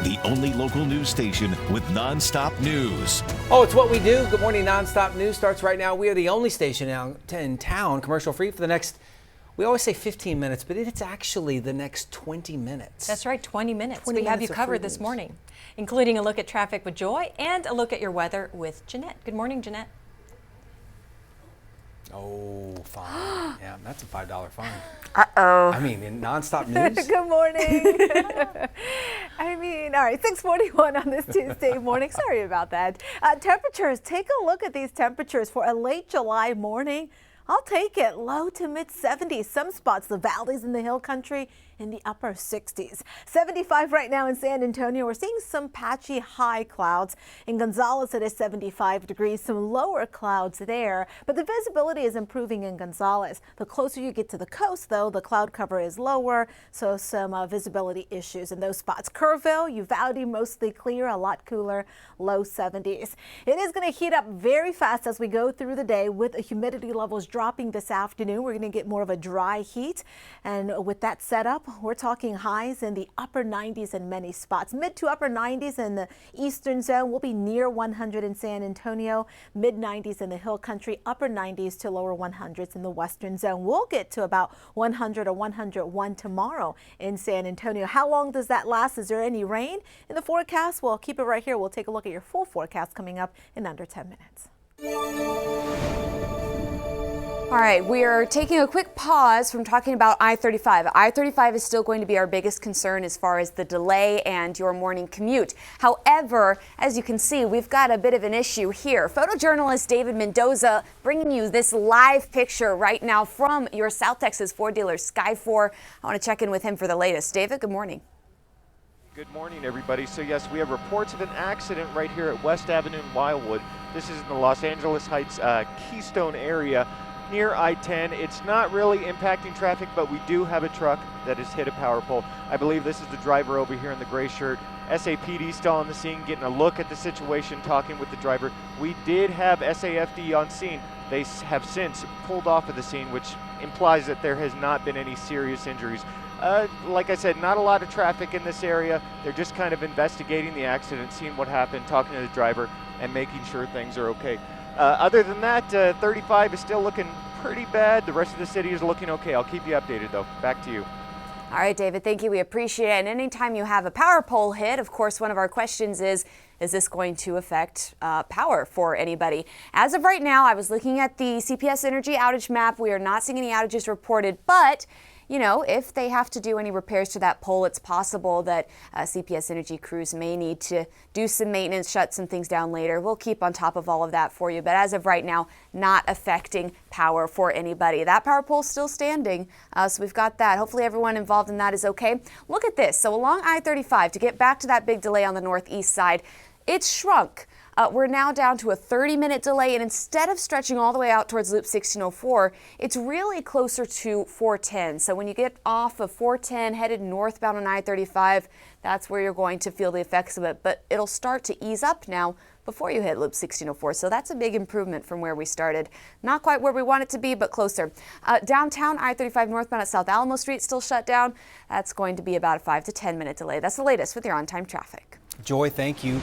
the only local news station with nonstop news. Oh, it's what we do. Good morning, Nonstop News starts right now. We are the only station in town, commercial free, for the next, we always say 15 minutes, but it's actually the next 20 minutes. That's right, 20 minutes. 20 we have minutes you of covered free this news. morning, including a look at traffic with Joy and a look at your weather with Jeannette. Good morning, Jeannette. Oh, fine. Yeah, that's a $5 fine. Uh-oh. I mean, in Nonstop News. Good morning. I mean, all right, 6:41 on this Tuesday morning. Sorry about that. Temperatures, take a look at these temperatures for a late July morning. I'll take it. Low to mid 70s. Some spots, the valleys in the hill country, in the upper 60s. 75 right now in San Antonio. We're seeing some patchy high clouds. In Gonzales, it is 75 degrees, some lower clouds there, but the visibility is improving in Gonzales. The closer you get to the coast, though, the cloud cover is lower, so some visibility issues in those spots. Kerrville, Uvalde, mostly clear, a lot cooler, low 70s. It is going to heat up very fast as we go through the day with the humidity levels dropping this afternoon. We're going to get more of a dry heat, and with that setup, we're talking highs in the upper 90s in many spots. Mid to upper 90s in the eastern zone. We'll be near 100 in San Antonio. Mid 90s in the hill country. Upper 90s to lower 100s in the western zone. We'll get to about 100 or 101 tomorrow in San Antonio. How long does that last? Is there any rain in the forecast? Well, keep it right here. We'll take a look at your full forecast coming up in under 10 minutes. All right, we are taking a quick pause from talking about I-35. I-35 is still going to be our biggest concern as far as the delay and your morning commute. However, as you can see, we've got a bit of an issue here. Photojournalist David Mendoza bringing you this live picture right now from your South Texas Ford dealer, Sky4. I want to check in with him for the latest. David, good morning. Good morning, everybody. So yes, we have reports of an accident right here at West Avenue in Wildwood. This is in the Los Angeles Heights Keystone area near I-10. It's not really impacting traffic, but we do have a truck that has hit a power pole. I believe this is the driver over here in the gray shirt. SAPD still on the scene, getting a look at the situation, talking with the driver. We did have SAFD on scene. They have since pulled off of the scene, which implies that there has not been any serious injuries. Like I said, not a lot of traffic in this area. They're just kind of investigating the accident, seeing what happened, talking to the driver, and making sure things are okay. Other than that, 35 is still looking pretty bad. The rest of the city is looking okay. I'll keep you updated, though. Back to you. All right, David, thank you. We appreciate it. And anytime you have a power pole hit, of course, one of our questions is this going to affect power for anybody? As of right now, I was looking at the CPS Energy outage map. We are not seeing any outages reported, but you know, if they have to do any repairs to that pole, it's possible that CPS Energy crews may need to do some maintenance, shut some things down later. We'll keep on top of all of that for you. But as of right now, not affecting power for anybody. That power pole's still standing, so we've got that. Hopefully everyone involved in that is okay. Look at this. So along I-35, to get back to that big delay on the northeast side, it's shrunk. We're now down to a 30-minute delay, and instead of stretching all the way out towards Loop 1604, it's really closer to 410. So when you get off of 410, headed northbound on I-35, that's where you're going to feel the effects of it. But it'll start to ease up now before you hit Loop 1604. So that's a big improvement from where we started. Not quite where we want it to be, but closer. Downtown I-35 northbound at South Alamo Street still shut down. That's going to be about a 5 to 10-minute delay. That's the latest with your on-time traffic. Joy, thank you.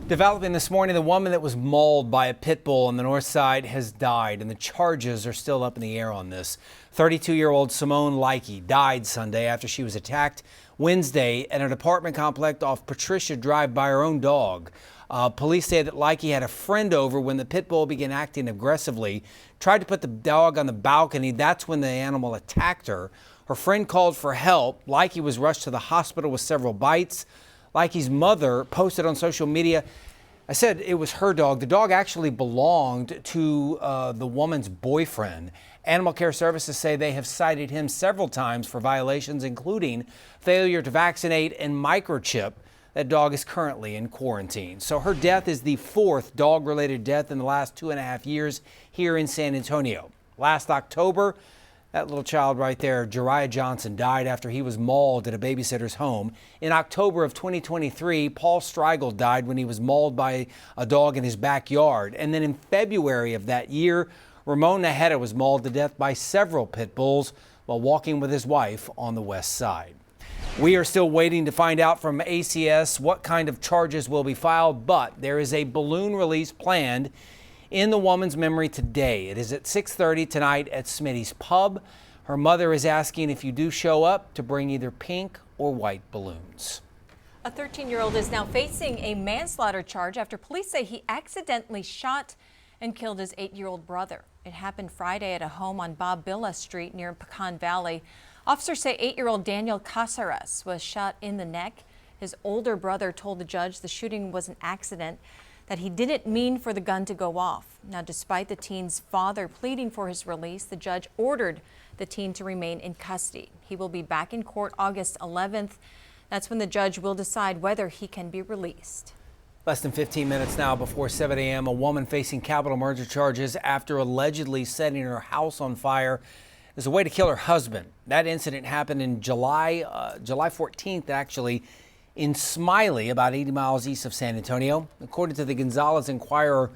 Developing this morning, the woman that was mauled by a pit bull on the north side has died, and the charges are still up in the air on this. 32-year-old Simone Likey died Sunday after she was attacked Wednesday at an apartment complex off Patricia Drive by her own dog. Police say that Likey had a friend over when the pit bull began acting aggressively, tried to put the dog on the balcony. That's when the animal attacked her. Her friend called for help. Likey was rushed to the hospital with several bites. Likey's mother posted on social media, I said it was her dog. The dog actually belonged to the woman's boyfriend. Animal Care Services say they have cited him several times for violations, including failure to vaccinate and microchip. That dog is currently in quarantine. So her death is the fourth dog-related death in the last 2.5 years here in San Antonio. Last October, that little child right there, Jariah Johnson, died after he was mauled at a babysitter's home. In October of 2023, Paul Striegel died when he was mauled by a dog in his backyard. And then in February of that year, Ramon Najera was mauled to death by several pit bulls while walking with his wife on the west side. We are still waiting to find out from ACS what kind of charges will be filed, but there is a balloon release planned in the woman's memory today. It is at 6:30 tonight at Smitty's Pub. Her mother is asking if you do show up to bring either pink or white balloons. A 13-year-old is now facing a manslaughter charge after police say he accidentally shot and killed his 8-year-old brother. It happened Friday at a home on Bob Billa Street near Pecan Valley. Officers say 8-year-old Daniel Casares was shot in the neck. His older brother told the judge the shooting was an accident, that he didn't mean for the gun to go off. Now, despite the teen's father pleading for his release, the judge ordered the teen to remain in custody. He will be back in court August 11th. That's when the judge will decide whether he can be released. Less than 15 minutes now before 7 a.m., a woman facing capital murder charges after allegedly setting her house on fire as a way to kill her husband. That incident happened in July 14th, actually, in Smiley, about 80 miles east of San Antonio. According to the Gonzales Inquirer,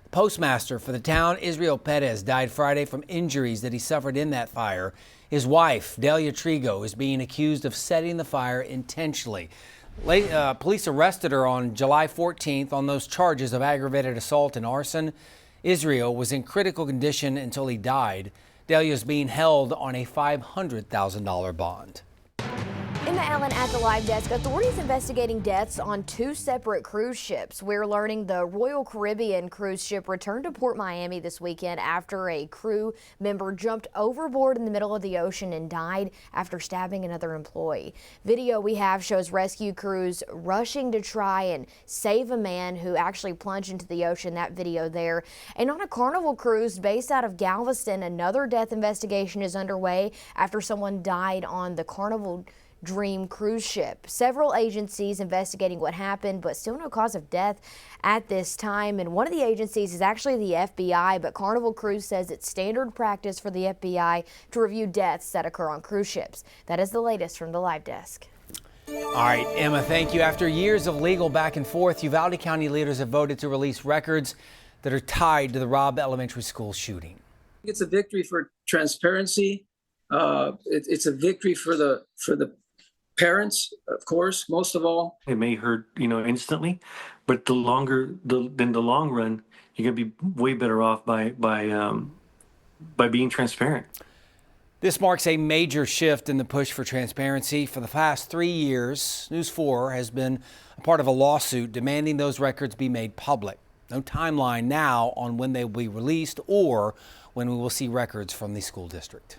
the postmaster for the town, Israel Perez, died Friday from injuries that he suffered in that fire. His wife, Delia Trigo, is being accused of setting the fire intentionally. Police arrested her on July 14th on those charges of aggravated assault and arson. Israel was in critical condition until he died. Delia is being held on a $500,000 bond. In the Allen at the Live Desk, authorities investigating deaths on 2 separate cruise ships. We're learning the Royal Caribbean cruise ship returned to Port Miami this weekend after a crew member jumped overboard in the middle of the ocean and died after stabbing another employee. Video we have shows rescue crews rushing to try and save a man who actually plunged into the ocean. That video there. And on a Carnival cruise based out of Galveston, another death investigation is underway after someone died on the Carnival Dream cruise ship. Several agencies investigating what happened, but still no cause of death at this time. And one of the agencies is actually the FBI, but Carnival Cruise says it's standard practice for the FBI to review deaths that occur on cruise ships. That is the latest from the Live Desk. All right, Emma, thank you. After years of legal back and forth, Uvalde County leaders have voted to release records that are tied to the Robb Elementary School shooting. It's a victory for transparency. It's a victory for the parents, of course, most of all. It may hurt, instantly, but in the long run, you're gonna be way better off by being transparent. This marks a major shift in the push for transparency. For the past 3 years, News 4 has been a part of a lawsuit demanding those records be made public. No timeline now on when they will be released or when we will see records from the school district.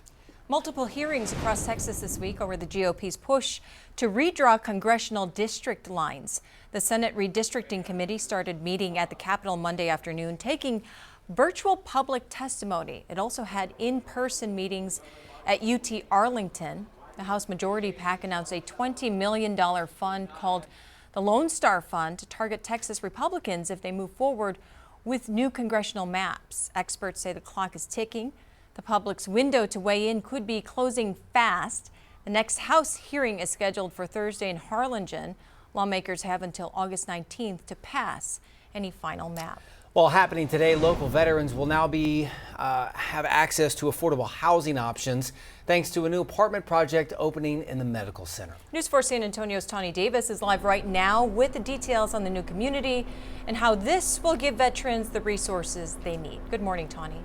Multiple hearings across Texas this week over the GOP's push to redraw congressional district lines. The Senate Redistricting Committee started meeting at the Capitol Monday afternoon, taking virtual public testimony. It also had in-person meetings at UT Arlington. The House Majority PAC announced a $20 million fund called the Lone Star Fund to target Texas Republicans if they move forward with new congressional maps. Experts say the clock is ticking. The public's window to weigh in could be closing fast. The next House hearing is scheduled for Thursday in Harlingen. Lawmakers have until August 19th to pass any final map. Well, happening today, local veterans will now have access to affordable housing options thanks to a new apartment project opening in the medical center. News 4 San Antonio's Tawny Davis is live right now with the details on the new community and how this will give veterans the resources they need. Good morning, Tawny.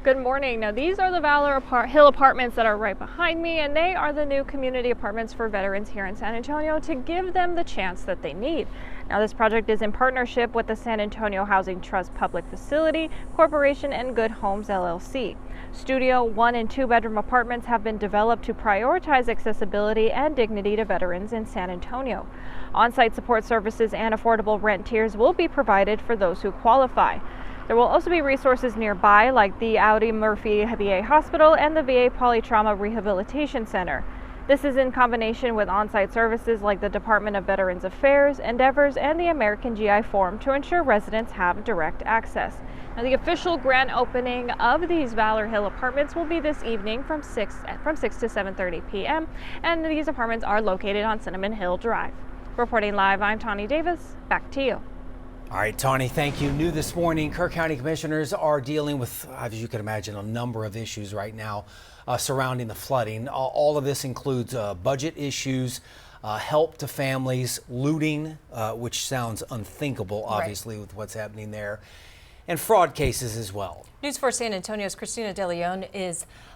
Good morning. Now, these are the Valor Hill apartments that are right behind me, and they are the new community apartments for veterans here in San Antonio to give them the chance that they need. Now, this project is in partnership with the San Antonio Housing Trust Public Facility Corporation and Good Homes LLC. Studio 1 and 2 bedroom apartments have been developed to prioritize accessibility and dignity to veterans in San Antonio. On-site support services and affordable rent tiers will be provided for those who qualify. There will also be resources nearby like the Audie Murphy VA Hospital and the VA Polytrauma Rehabilitation Center. This is in combination with on-site services like the Department of Veterans Affairs, Endeavors, and the American GI Forum to ensure residents have direct access. Now, the official grand opening of these Valor Hill apartments will be this evening from 6 to 7:30 p.m. and these apartments are located on Cinnamon Hill Drive. Reporting live, I'm Tawny Davis. Back to you. All right, Tawny, thank you. New this morning, Kerr County commissioners are dealing with, as you can imagine, a number of issues right now surrounding the flooding. All of this includes budget issues, help to families, looting, which sounds unthinkable, obviously, with what's happening there, and fraud cases as well. News 4 San Antonio's Christina De Leon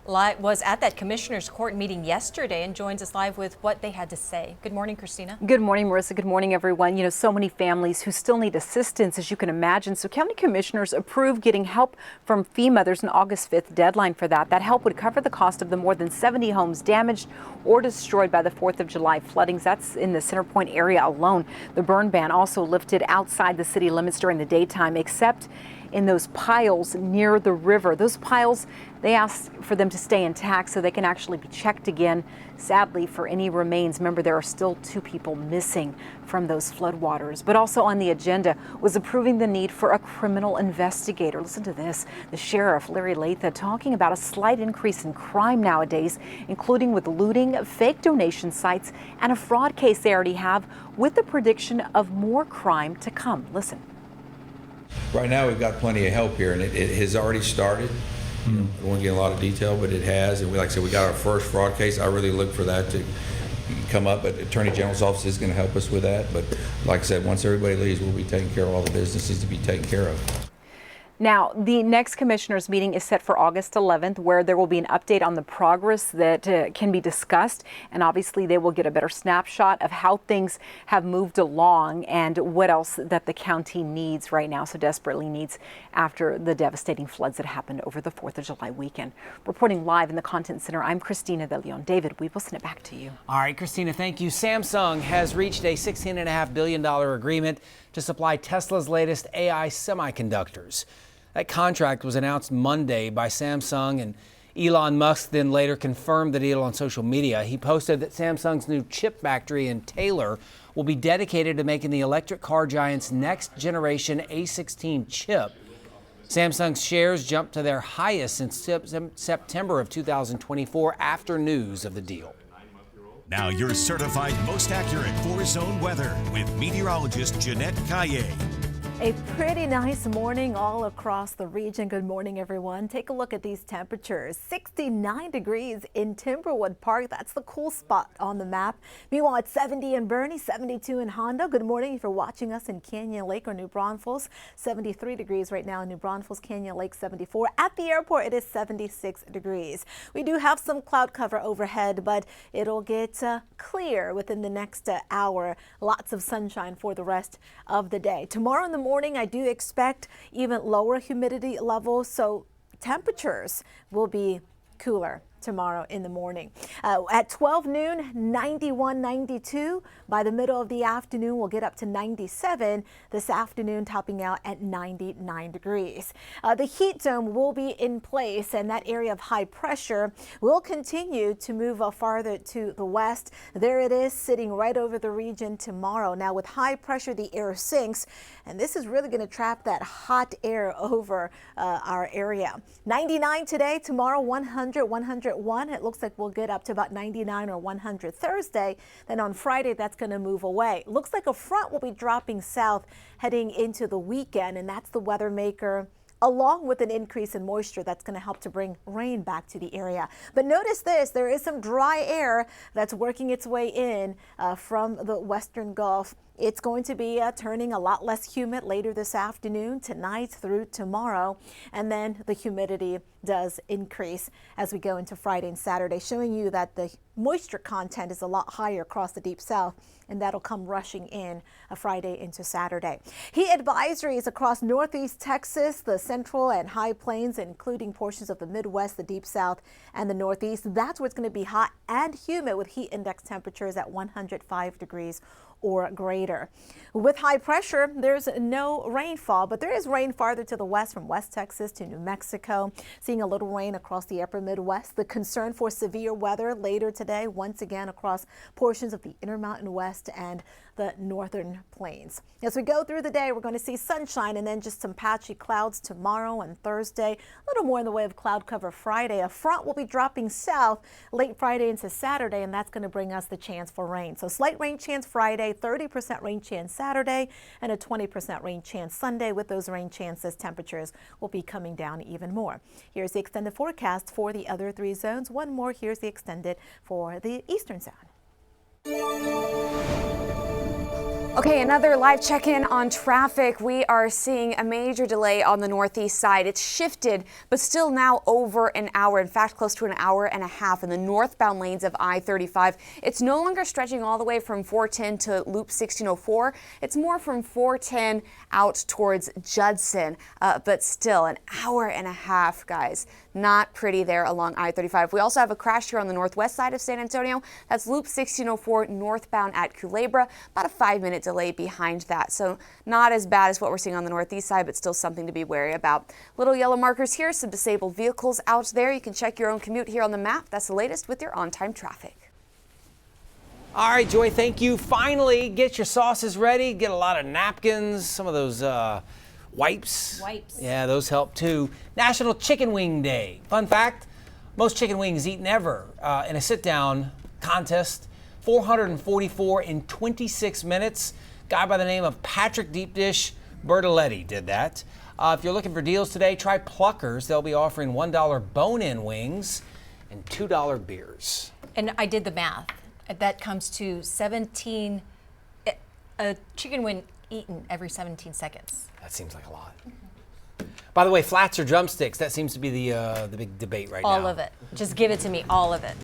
was at that commissioner's court meeting yesterday and joins us live with what they had to say. Good morning, Christina. Good morning, Marissa. Good morning, everyone. You know, so many families who still need assistance, as you can imagine. So county commissioners approved getting help from FEMA. There's an August 5th deadline for that. That help would cover the cost of the more than 70 homes damaged or destroyed by the 4th of July floodings. That's in the Center Point area alone. The burn ban also lifted outside the city limits during the daytime, except in those piles near the river. Those piles, they asked for them to stay intact so they can actually be checked again. Sadly, for any remains, remember there are still 2 people missing from those floodwaters. But also on the agenda was approving the need for a criminal investigator. Listen to this. The sheriff, Larry Latha, talking about a slight increase in crime nowadays, including with looting, fake donation sites, and a fraud case they already have, with the prediction of more crime to come. Listen. Right now, we've got plenty of help here, and it has already started. I won't get a lot of detail, but it has. And like I said, we got our first fraud case. I really look for that to come up, but the Attorney General's office is going to help us with that. But like I said, once everybody leaves, we'll be taking care of all the businesses to be taken care of. Now, the next commissioners meeting is set for August 11th, where there will be an update on the progress that can be discussed. And obviously, they will get a better snapshot of how things have moved along and what else that the county needs right now, so desperately needs after the devastating floods that happened over the 4th of July weekend. Reporting live in the Content Center, I'm Christina De Leon. David, we will send it back to you. All right, Christina, thank you. Samsung has reached a $16.5 billion agreement to supply Tesla's latest AI semiconductors. That contract was announced Monday by Samsung, and Elon Musk then later confirmed the deal on social media. He posted that Samsung's new chip factory in Taylor will be dedicated to making the electric car giant's next generation A16 chip. Samsung's shares jumped to their highest since September of 2024 after news of the deal. Now your certified most accurate 4-zone weather with meteorologist Jeannette. A pretty nice morning all across the region. Good morning, everyone. Take a look at these temperatures. 69 degrees in Timberwood Park. That's the cool spot on the map. Meanwhile, it's 70 in Bernie, 72 in Hondo. Good morning if you're watching us in Canyon Lake or New Braunfels. 73 degrees right now in New Braunfels, Canyon Lake 74. At the airport, it is 76 degrees. We do have some cloud cover overhead, but it'll get clear within the next hour. Lots of sunshine for the rest of the day. Tomorrow in the morning, I do expect even lower humidity levels, so temperatures will be cooler tomorrow in the morning. At 12 noon, 91, 92. By the middle of the afternoon, we'll get up to 97. This afternoon, topping out at 99 degrees. The heat dome will be in place, and that area of high pressure will continue to move farther to the west. There it is, sitting right over the region tomorrow. Now, with high pressure, the air sinks, and this is really going to trap that hot air over our area. 99 today, tomorrow 100, 101. It looks like we'll get up to about 99 or 100 Thursday. Then on Friday, that's going to move away. Looks like a front will be dropping south heading into the weekend, and that's the weather maker, along with an increase in moisture that's going to help to bring rain back to the area. But notice this, there is some dry air that's working its way in from the western Gulf. It's going to be turning a lot less humid later this afternoon, tonight through tomorrow, and then the humidity does increase as we go into Friday and Saturday, showing you that the moisture content is a lot higher across the deep south, and that'll come rushing in Friday into Saturday. Heat advisories across northeast Texas, the central and high plains, including portions of the Midwest, the deep south, and the northeast. That's where it's going to be hot and humid with heat index temperatures at 105 degrees or greater. With high pressure, there's no rainfall, but there is rain farther to the west from West Texas to New Mexico. Seeing a little rain across the upper Midwest. The concern for severe weather later today, once again across portions of the Intermountain West and the northern plains. As we go through the day, we're going to see sunshine and then just some patchy clouds tomorrow and Thursday. A little more in the way of cloud cover Friday. A front will be dropping south late Friday into Saturday, and that's going to bring us the chance for rain. So slight rain chance Friday. Friday, 30% rain chance Saturday, and a 20% rain chance Sunday. With those rain chances, temperatures will be coming down even more. Here's the extended forecast for the other 3 zones. One more, here's the extended for the eastern zone. Okay, another live check-in on traffic. We are seeing a major delay on the northeast side. It's shifted, but still now over an hour. In fact, close to an hour and a half in the northbound lanes of I-35. It's no longer stretching all the way from 410 to Loop 1604. It's more from 410 out towards Judson, but still an hour and a half, guys. Not pretty there along I-35. We also have a crash here on the northwest side of San Antonio. That's Loop 1604 northbound at Culebra. About a 5-minute delay behind that. So not as bad as what we're seeing on the northeast side, but still something to be wary about. Little yellow markers here, some disabled vehicles out there. You can check your own commute here on the map. That's the latest with your on-time traffic. All right, Joy, thank you. Finally, get your sauces ready. Get a lot of napkins, some of those wipes. Yeah, those help too. National Chicken Wing Day. Fun fact, most chicken wings eaten ever in a sit-down contest. 444 in 26 minutes. Guy by the name of Patrick Deep Dish Bertoletti did that. If you're looking for deals today, try Pluckers. They'll be offering $1 bone-in wings and $2 beers. And I did the math. That comes to 17, a chicken wing eaten every 17 seconds. That seems like a lot. By the way, flats or drumsticks, that seems to be the big debate right now. All of it. Just give it to me, all of it.